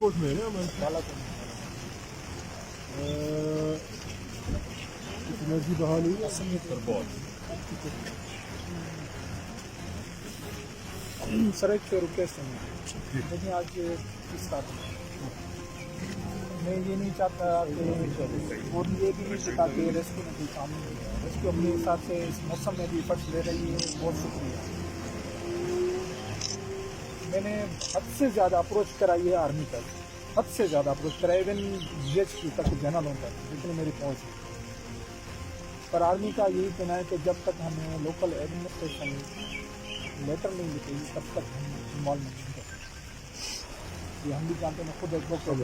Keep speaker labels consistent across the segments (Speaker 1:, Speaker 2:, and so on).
Speaker 1: Court में है ना एनर्जी बहाल हुई
Speaker 2: सर एक रिक्वेस्ट है लेकिन आज किस बात मैं ये नहीं चाहता कि और ये भी नहीं चाहता कि रेस्क्यू में कोई काम नहीं है। रेस्क्यू अपने हिसाब से इस मौसम में भी एफर्ट्स ले रही है, बहुत शुक्रिया। मैंने हद से ज़्यादा अप्रोच कराई है आर्मी तक, हद से ज़्यादा अप्रोच कराई इवन GHQ तक जनरलों तक जितनी मेरी पहुँच है। पर आर्मी का यही कहना है कि जब तक हमें लोकल एडमिनिस्ट्रेशन लेटर नहीं लिखेगी तब तक हम इन्वॉल्व नहीं कर सकते। ये हम भी जानते हैं, मैं खुद एक डॉक्टर हूँ,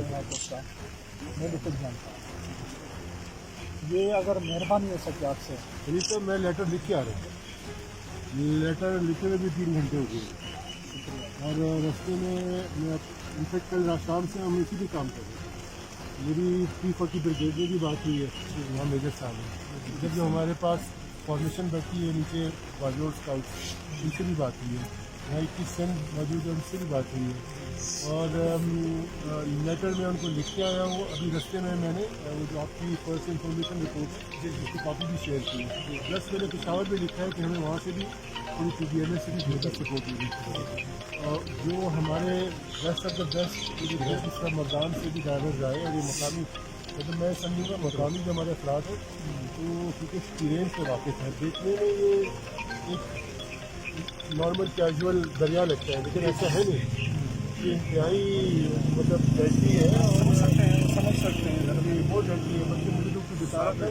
Speaker 2: मैं भी खुद जानता हूँ। ये अगर मेहरबानी हो सके आपसे।
Speaker 1: अभी तो मैं लेटर लिख के आ रहा हूँ, लेटर लिखे हुए भी 3 घंटे हो गए और रास्ते में मैं इनफेक्ट कल शाम से हम इसी भी काम कर रहे हैं। मेरी 340 ब्रिगेड में भी बात हुई है यहाँ मेजर साहब में, जब जो हमारे पास फॉर्मेशन बैठी है नीचे वाजोर स्काउट, उनसे भी बात हुई है। यहाँ 21 सेंट मौजूद है, उनसे भी बात हुई है और लेटर में उनको लिख के आया हूँ। अभी रास्ते में मैंने वो जो आपकी फर्स्ट इंफॉर्मेशन रिपोर्ट उसकी कॉपी भी शेयर की है, प्लस मैंने पेशावर भी लिखा है कि हमें वहाँ से भी थोड़ी CBMS से भी बेहतर सपोर्ट मिली। और जो हमारे बेस्ट ऑफ द बेस्ट इस मैदान से भी ड्राइवर्स आए और ये मकामी, मतलब मैं समझूँगा मकामी जो हमारे अफराद हैं तो क्योंकि एक्सपीरियंस से वाकिफ है। देखने में ये एक नॉर्मल कैजुअल दरिया लगता है, लेकिन ऐसा है नहीं, ये इंतहाई मतलब डर्टी है और समझ सकते हैं अभी बहुत डर्टी है। बल्कि मुझे तो बताया है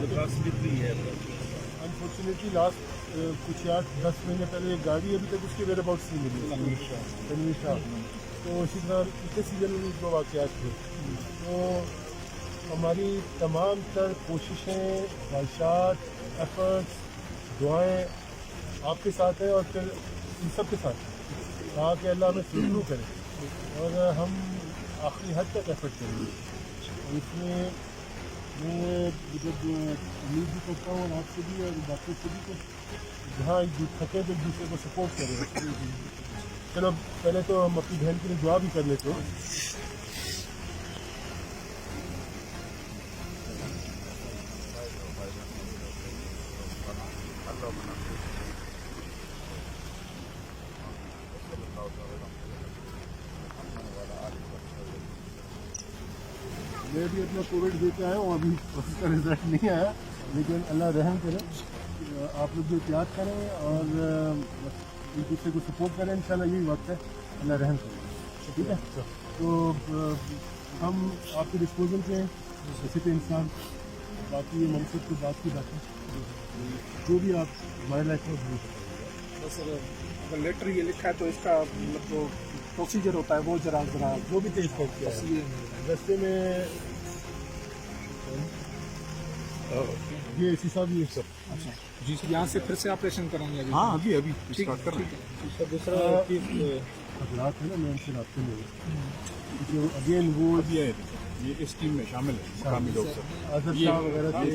Speaker 1: अनफॉर्चुनेटली लास्ट कुछ 8-10 महीने पहले एक गाड़ी अभी तक उसके वेयर अबाउट्स नहीं मिली तनवीर शाह, तो इसी तरह पिछले सीजन में भी 2 वाक़यात थे। तो हमारी तमाम तर कोशिशें, ख्वाहिशात, एफर्ट्स, दुआएं आपके साथ है और फिर इन सब के साथ कहा कि अल्लाह हमें शुरू करे और हम आखिरी हद तक एफर्ट करेंगे। और इसमें मैं जब उम्मीद भी करता हूँ और आपसे भी और बाकी से भी, तो जहाँ एक थके तो एक दूसरे को सपोर्ट करें। चलो पहले तो हम अपनी बहन के लिए दुआ भी कर लेते हैं। मैं भी अपना कोविड देके आया हूँ, अभी उसका रिजल्ट नहीं आया, लेकिन अल्लाह रहम करे। आप लोग भी एहतियात करें और एक दूसरे को सपोर्ट करें, इंशाल्लाह यही वक्त है, अल्लाह रहम करे। ठीक है, तो हम आपके डिस्पोजल पे हैं, इसी पे इंसान बाकी ये मनसब की बात की बातें जो भी आप हमारे लाइफ में भूल सकते।
Speaker 2: बस अगर लेटर ये लिखा है तो इसका मतलब जो प्रोसीजर होता है वो जरा
Speaker 1: जो भी तेज कर किया है रस्ते में ये इसी साहब ये सब।
Speaker 2: अच्छा जी, यहाँ से फिर से ऑपरेशन करेंगे अभी?
Speaker 1: हाँ अभी
Speaker 2: स्टार्ट कर रहे हैं। दूसरा
Speaker 1: खतरात है ना, मैं उनसे रब्ते में जो अगेन वो
Speaker 3: ये इस टीम में शामिल है मकामी लोग सब,
Speaker 1: आजम शाह वगैरह थे,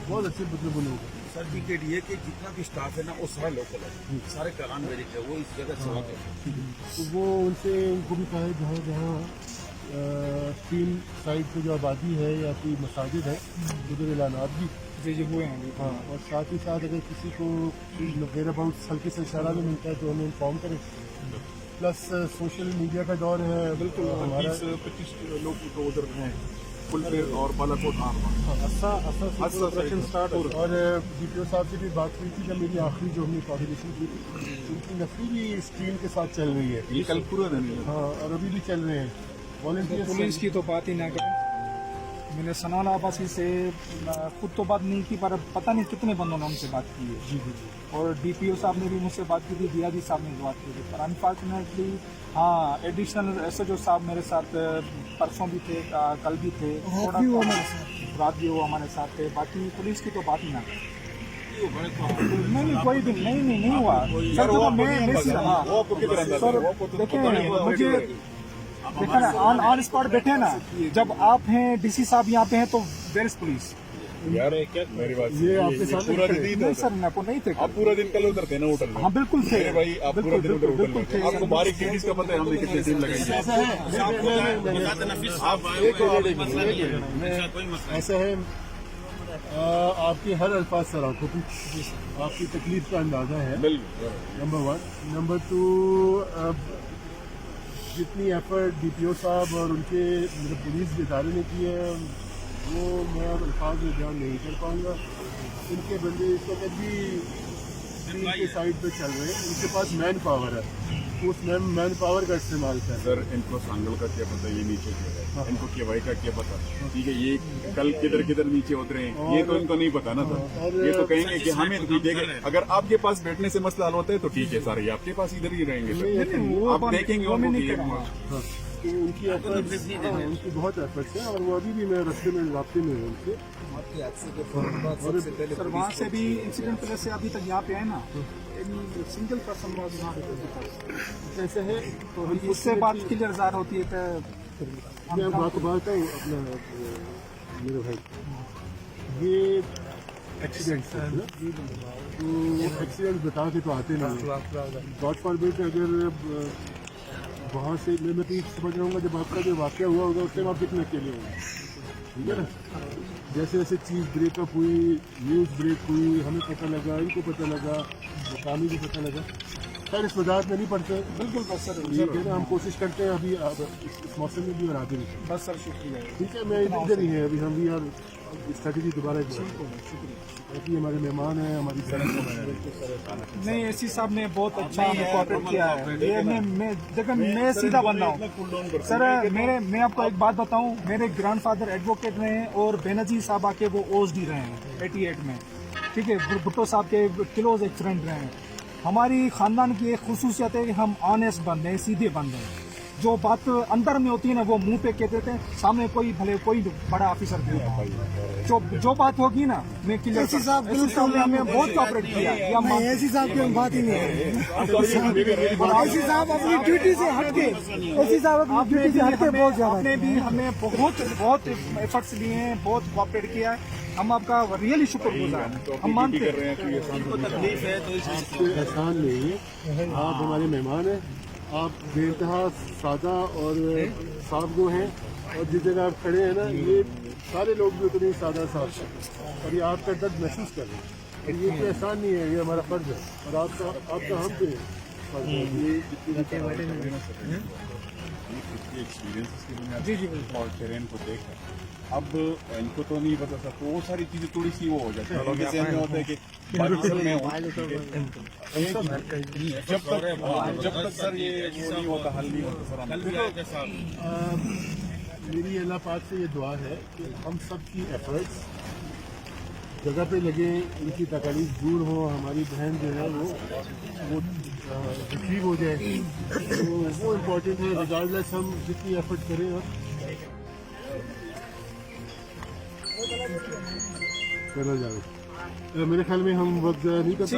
Speaker 1: बहुत अच्छे मतलब वो लोग हैं।
Speaker 4: सर्टिफिकेट ये कि जितना भी स्टाफ है ना वो सारा लोकल है, सारे करान मेरिट है, वो इस जगह से वाक़ है।
Speaker 1: तो वो उनसे उनको भी कहा है जहाँ जहाँ 3 साइड पे जो आबादी है या कोई मसाजिद है उधर एलानात भी
Speaker 2: जी हुए हैं अभी।
Speaker 1: हाँ, और साथ ही साथ अगर किसी को वेयर अबाउट हल्के से इशारा भी मिलता है तो हमें इन्फॉर्म करें। प्लस सोशल मीडिया का दौर है, बिल्कुल हमारा
Speaker 3: 20-25 लोग तो उधर हैं फुलपेर और बालाकोट
Speaker 1: ऑपरेशन स्टार्ट हो रहा है। और DPO साहब से भी बात हुई थी जब मेरी आखिरी जो हमने कोऑर्डिनेशन की थी, उनकी नफरी भी इस टीम के साथ चल रही है।
Speaker 3: ये कल पूरा दिन है।
Speaker 1: हाँ, और अभी भी चल रहे हैं वॉलंटियर्स।
Speaker 2: पुलिस की तो बात ही ना करें, मैंने सनाल आबासी से खुद तो बात नहीं की पर पता नहीं कितने बंदों ने उनसे बात की है।
Speaker 1: जी जी जी।
Speaker 2: और DPO साहब ने भी मुझसे बात की थी, DRG साहब ने भी बात की थी, पर अनफॉर्चुनेटली हाँ एडिशनल SHO साहब मेरे साथ परसों भी थे, कल भी थे, थोड़ा रात भी वो हमारे साथ थे। बाकी पुलिस की तो बात ही ना करें। नहीं कोई भी नहीं हुआ सर। तो मैं सर देखें, मुझे देखा ना ऑन स्पॉट बैठे ना, जब आप हैं DC साहब यहाँ पे हैं तो वेयर इज पुलिस?
Speaker 3: यार मेरी बात
Speaker 1: ये आपके सामने
Speaker 3: पूरा
Speaker 1: खड़े।
Speaker 3: दिन
Speaker 2: नहीं सर मेरे को नहीं थे
Speaker 3: आप पूरा दिन कल उधर थे ना होटल में
Speaker 2: हाँ बिल्कुल थे
Speaker 3: मेरे भाई आप पूरा दिन उधर होटल
Speaker 2: बिल्कुल
Speaker 3: में
Speaker 2: थे
Speaker 3: थे आपको बारीक डिटेल्स का पता है हमने कितने दिन लगाएंगे
Speaker 1: ऐसा है ऐसा है आपके हर अल्फाज सराखों की आपकी तकलीफ का अंदाजा है,
Speaker 3: बिल्कुल
Speaker 1: नंबर 1। नंबर 2, जितनी एफर्ट DPO साहब और उनके मतलब पुलिस के इदारे ने की है वो मैं अल्फाज में बयान नहीं कर पाऊँगा। इनके बंदे इस वक्त भी स्क्रीन के साइड पे चल रहे हैं, इनके पास मैन पावर है, उस मैन पावर का इस्तेमाल कर रहे
Speaker 3: सर इनको सांगल का क्या पता ये नीचे क्यों है इनको केवाई का क्या पता ठीक है ये कल किधर किधर नीचे उतरे हैं ये तो इनको नहीं पता ना सर ये तो कहेंगे कि हमें तो देखें अगर आपके पास बैठने से मसला हल होता है तो ठीक है सारे आपके पास इधर ही रहेंगे सर आप देखेंगे उनको कि
Speaker 1: हाँ, तो उनकी एफर्ट्स उनकी बहुत एफर्ट्स हैं और वो अभी भी मैं रास्ते में रास्ते में हूँ उनसे।
Speaker 2: सर वहाँ से भी इंसिडेंट प्लेस से अभी तक यहाँ पे आए ना सिंगल पर्सन वॉज यहाँ पे
Speaker 1: ऐसा है तो हम
Speaker 2: उससे बात क्लियर ज़ाहिर होती है कि
Speaker 1: मैं बात हूँ अपना मेरे भाई ये एक्सीडेंट है ना, तो एक्सीडेंट बता के तो आते नहीं गॉड फॉरबिड अगर वहाँ से मैं तो ये समझ रहा हूँ जब आपका जो वाक़या हुआ होगा उस टाइम आप कितने अकेले होंगे, ठीक है ना। जैसे जैसे चीज़ ब्रेकअप हुई, न्यूज़ ब्रेक हुई, हमें पता लगा, इनको पता लगा, मुकामी को पता लगा। खैर इस वजाहत में नहीं पड़ते, बिल्कुल बस सर ठीक है ना, हम कोशिश करते हैं अभी इस मौसम में भी और आगे भी।
Speaker 2: बस सर शुक्रिया
Speaker 1: ठीक है, मैं इधर ही है अभी हम भी यार स्ट्रेटजी दोबारा बाकी हमारे मेहमान हैं हमारी
Speaker 2: नहीं एसी साहब ने बहुत अच्छा हमें कोऑपरेट किया है। ये मैं देखो मैं सीधा बंदा हूँ सर। मैं आपको एक बात बताऊँ, मेरे ग्रैंडफादर एडवोकेट रहे हैं और बेनजीर साहब आके वो OSD रहे हैं 88 में, ठीक है। भुट्टो साहब के क्लोज एक फ्रेंड रहे हैं। हमारी खानदान की एक खुसूसियत है कि हम ऑनेस्ट बंदे हैं, सीधे बंदे हैं। जो बात अंदर में होती है ना वो मुंह पे कहते थे, सामने कोई भले कोई बड़ा ऑफिसर भी हो, जो बात होगी ना मैं क्लियर साहब ने हमें बहुत कोऑपरेट किया।
Speaker 5: ऐसी साहब की बात ही नहीं है। ऐसी साहब अपनी ड्यूटी से हटके ऐसी साहब अपनी ड्यूटी से हटके बहुत ज्यादा
Speaker 2: आपने भी हमें बहुत एफर्ट्स लिए हैं, बहुत कोऑपरेट किया है। हम आपका रियली शुक्रगुजार हैं, हम मानते हैं।
Speaker 1: एहसान नहीं है, आप हमारे मेहमान हैं, आप बेइंतहा सादा और साफ़गो हैं और जिस जगह आप खड़े हैं ना ये सारे लोग भी उतने ही सादा साफ हैं और ये आपका दर्द महसूस कर रहे हैं। और ये कोई एहसान नहीं है, ये हमारा फर्ज है और आपका हम पे
Speaker 3: एक्सपीरियंस जी जी और ट्रेन को देखा अब इनको तो नहीं पता था, तो वो सारी चीजें थोड़ी सी वो हो जाती है जैसे हमें होता है कि बारिश में जब तक सर ये वो नहीं होता हल नहीं होता सर
Speaker 1: मेरी अल्लाह पाक से ये दुआ है कि हम सब की एफर्ट्स जगह पे लगे, इनकी तकलीफ दूर हो, हमारी बहन जो है वो रिसीव हो जाए, तो वो इम्पोर्टेंट है। रिगार्डलेस हम जितनी एफर्ट करें और चला जाए। मेरे ख्याल में हम वक्त ज़ाया नहीं करते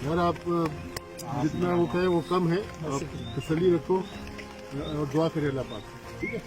Speaker 1: यार, आप जितना वो कहें वो कम है, आप तसल्ली रखो और दुआ करें अल्लाह पाक, ठीक है।